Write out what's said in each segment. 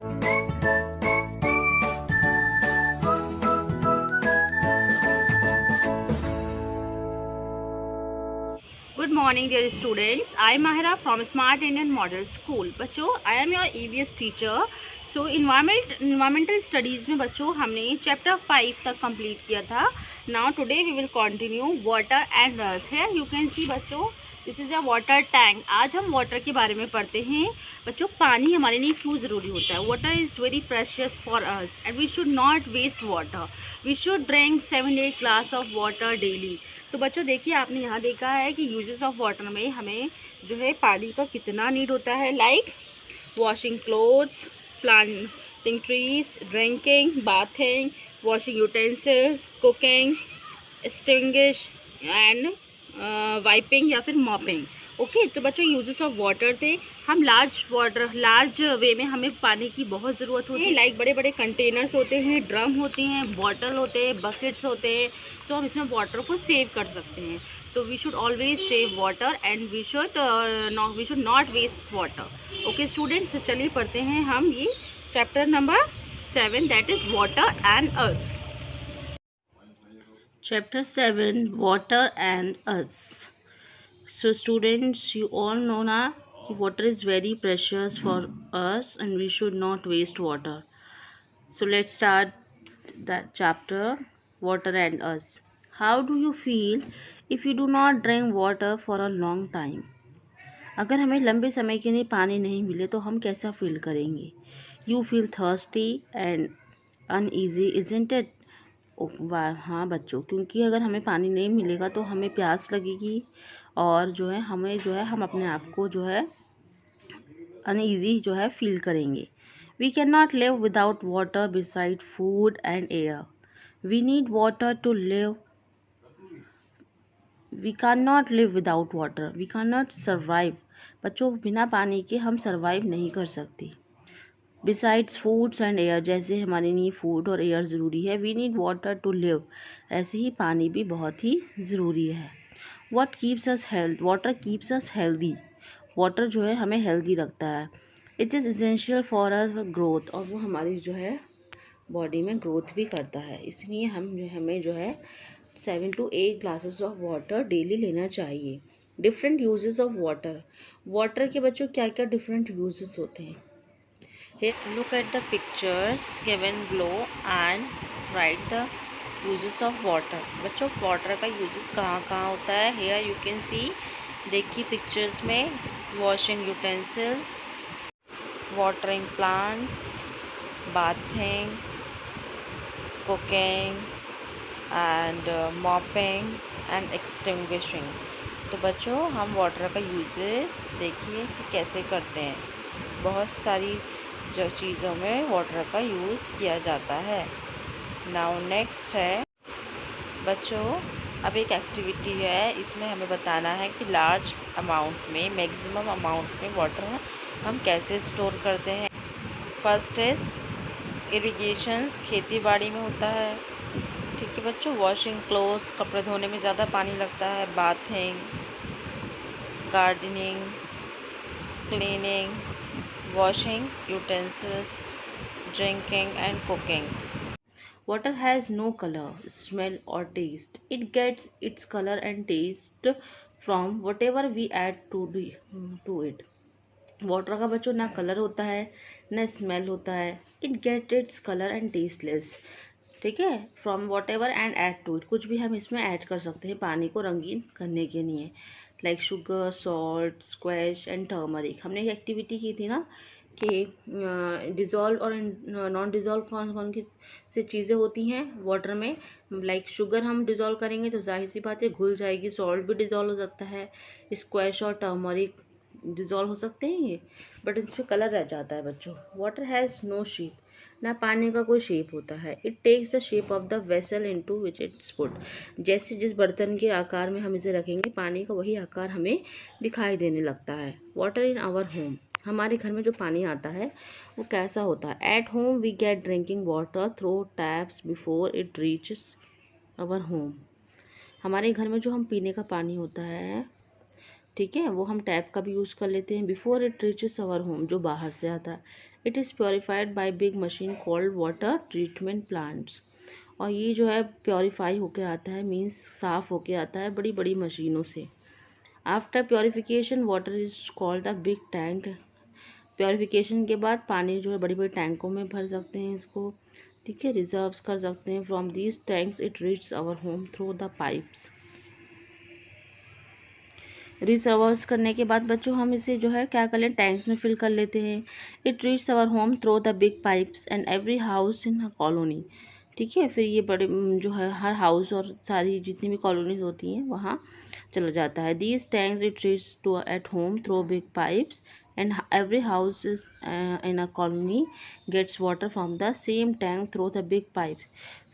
Good morning dear students. I am Mahira from Smart Indian Model School. बच्चों, I am your EVS teacher. So environmental studies में बच्चों हमने chapter 5 तक complete किया था. Now today we will continue water and earth. Here you can see बच्चों, this is a water tank. आज हम वाटर के बारे में पढ़ते हैं. बच्चों, पानी हमारे लिए क्यों ज़रूरी होता है? Water is very precious for us and we should not waste water. We should drink 7-8 glass of water daily. तो बच्चों देखिए, आपने यहाँ देखा है कि यूजेस ऑफ वाटर में हमें जो है पानी का कितना नीड होता है. Like washing clothes, planting trees, drinking, bathing, washing utensils, cooking, extinguish and wiping या फिर मॉपिंग. ओके, तो बच्चों यूजेस ऑफ वाटर थे. हम लार्ज वे में हमें पानी की बहुत ज़रूरत होती है. लाइक बड़े बड़े कंटेनर्स होते हैं, ड्रम होते हैं, बॉटल होते हैं, बकेट्स होते हैं. तो हम इसमें वाटर को सेव कर सकते हैं. So we should always save water and we should not waste water. Okay students, तो चलिए पढ़ते हैं हम ये chapter number 7, that is water and earth. Chapter 7, Water and Us. So students, you all know now water is very precious for us and we should not waste water. So let's start that chapter, Water and Us. How do you feel if you do not drink water for a long time? अगर हमें लंबे समय के लिए पानी नहीं मिले तो हम कैसा फील करेंगे? You feel thirsty and uneasy, isn't it? वाह हाँ बच्चों, क्योंकि अगर हमें पानी नहीं मिलेगा तो हमें प्यास लगेगी और जो है हम अपने आप को जो है अनईजी जो है फील करेंगे. We can not live without water beside food and air. We need water to live. We can not live without water. We can not survive. बच्चों, बिना पानी के हम सर्वाइव नहीं कर सकते. बिसाइड्स फूड्स एंड एयर, जैसे हमारे लिए फूड और एयर ज़रूरी है, we need water to live, ऐसे ही पानी भी बहुत ही ज़रूरी है. What keeps us health? Water keeps us healthy. Water जो है हमें हेल्दी रखता है. It is essential for our growth, और वो हमारी जो है बॉडी में ग्रोथ भी करता है. इसलिए हमें जो है 7 to 8 glasses of water daily लेना चाहिए. Different uses of water. Water के बच्चों क्या क्या डिफरेंट यूजेस होते हैं? Here look at the pictures given below and write the uses of water. बच्चों, वाटर का यूजेस कहाँ कहाँ होता है? Here you can see, देखिए पिक्चर्स में, washing utensils, watering plants, bathing, cooking and mopping and extinguishing. तो बच्चों, हम वाटर का यूजेस देखिए कि कैसे करते हैं. बहुत सारी जो चीज़ों में वाटर का यूज़ किया जाता है. नाउ नेक्स्ट है बच्चों, अब एक एक्टिविटी है, इसमें हमें बताना है कि लार्ज अमाउंट में, मैक्सिमम अमाउंट में वाटर हम कैसे स्टोर करते हैं. फर्स्ट इज इरिगेशंस, खेती बाड़ी में होता है. ठीक है बच्चों. वॉशिंग क्लोथ्स, कपड़े धोने में ज़्यादा पानी लगता है. Bathing, gardening, cleaning, washing utensils, drinking and cooking. Water has no color, smell or taste. It gets its color and taste from whatever we add to it. Water का बच्चों ना कलर होता है ना स्मेल होता है. It get its colour and tasteless. ठीक है, from whatever and add to it, कुछ भी हम इसमें ऐड कर सकते हैं पानी को रंगीन करने के लिए. Like sugar, salt, squash and turmeric. हमने एक एक्टिविटी की थी ना कि डिज़ोल्व और नॉन डिज़ोल्व कौन कौन की से चीज़ें होती हैं वाटर में. लाइक शुगर हम डिज़ोल्व करेंगे तो जाहिर सी बात है घुल जाएगी. सॉल्ट भी डिज़ोल्व हो सकता है. स्क्वैश और टर्मरिक डिज़ोल्व हो सकते हैं ये, बट इस पर कलर रह जाता है बच्चों. वाटर हैज़ नो शेप, ना पानी का कोई शेप होता है. It takes the shape of the vessel into which it's put. जैसे जिस बर्तन के आकार में हम इसे रखेंगे, पानी का वही आकार हमें दिखाई देने लगता है. वाटर इन आवर होम, हमारे घर में जो पानी आता है वो कैसा होता है? At home we get drinking water through taps before it reaches our home. हमारे घर में जो हम पीने का पानी होता है ठीक है, वो हम टैप का भी यूज़ कर लेते हैं। Before it reaches our home, जो बाहर से आता है। It is purified by big machine called water treatment plants. और ये जो है प्योरीफाई होके आता है, मीन्स साफ़ होके आता है बड़ी बड़ी मशीनों से। After purification water is called the big tank. Purification के बाद पानी जो है बड़ी बड़ी टैंकों में भर सकते हैं इसको, ठीक है, रिजर्व्स कर सकते हैं। From these tanks it reach our home through the pipes. Reservoirs करने के बाद बच्चों हम इसे जो है क्या कर लें, टैंक्स में फिल कर लेते हैं। It reach our home through the big pipes and every house in a colony. ठीक है, फिर ये बड़े जो है हर हाउस और सारी जितनी भी कॉलोनीज होती हैं वहाँ चला जाता है। These tanks it reach to at home through big pipes and every house is in a colony gets water from the same tank through the big pipes.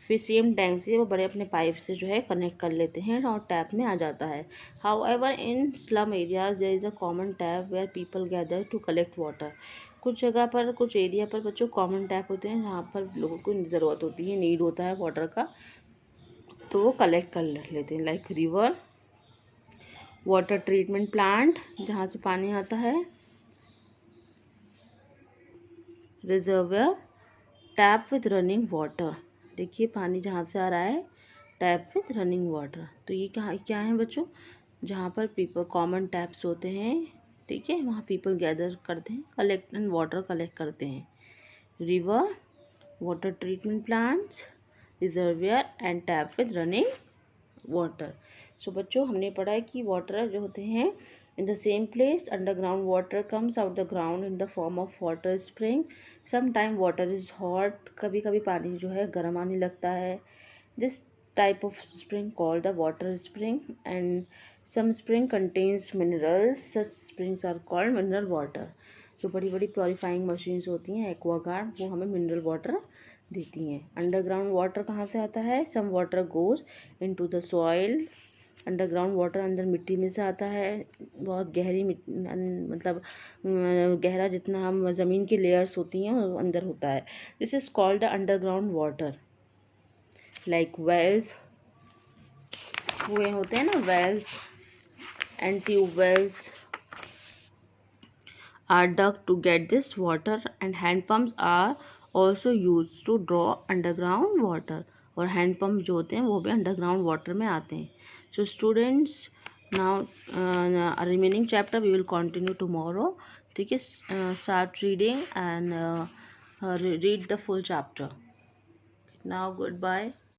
फिर सेम टैंक से वो बड़े अपने पाइप से जो है कनेक्ट कर लेते हैं और टैप में आ जाता है। However in slum areas there is a common tap where people gather to collect water. कुछ जगह पर, कुछ एरिया पर बच्चों कॉमन टैप होते हैं जहाँ पर लोगों को ज़रूरत होती है, नीड होता है वाटर का, तो वो कलेक्ट कर लेते हैं। Like river, water treatment plant जहाँ से पानी आता है, reservoir, tap with running water. देखिए पानी जहाँ से आ रहा है, टैप विथ रनिंग वाटर। तो ये क्या है बच्चों, जहाँ पर पीपल कॉमन टैप्स होते हैं, ठीक है, वहाँ पीपल गैदर करते हैं, कलेक्ट एंड वाटर कलेक्ट करते हैं। River, water treatment plants, reservoir and tap with running water. So बच्चों हमने पढ़ा है कि वाटर जो होते हैं in the same place, underground water comes out the ground in the form of water spring. Some time water is hot, कभी कभी पानी जो है गर्म आने लगता है। This type of spring called the water spring and some spring contains minerals, such springs are called mineral water. जो बड़ी बड़ी प्योरीफाइंग मशीन्स होती हैं एक्वागार्ड, वो हमें मिनरल वाटर देती हैं। अंडरग्राउंड वाटर कहाँ से आता है, some water goes into the soil. Underground water अंदर मिट्टी में से आता है, बहुत गहरी मतलब गहरा जितना हम ज़मीन की लेयर्स होती हैं वो अंदर होता है। This is called the underground water. Like wells, कुएँ होते हैं ना, wells and tube wells are dug to get this water and hand pumps are also used to draw underground water। और हैंड पम्प जो होते हैं वो भी अंडरग्राउंड वाटर में आते हैं। So students now remaining chapter we will continue tomorrow, ठीक है। Start reading and read the full chapter. Now good bye.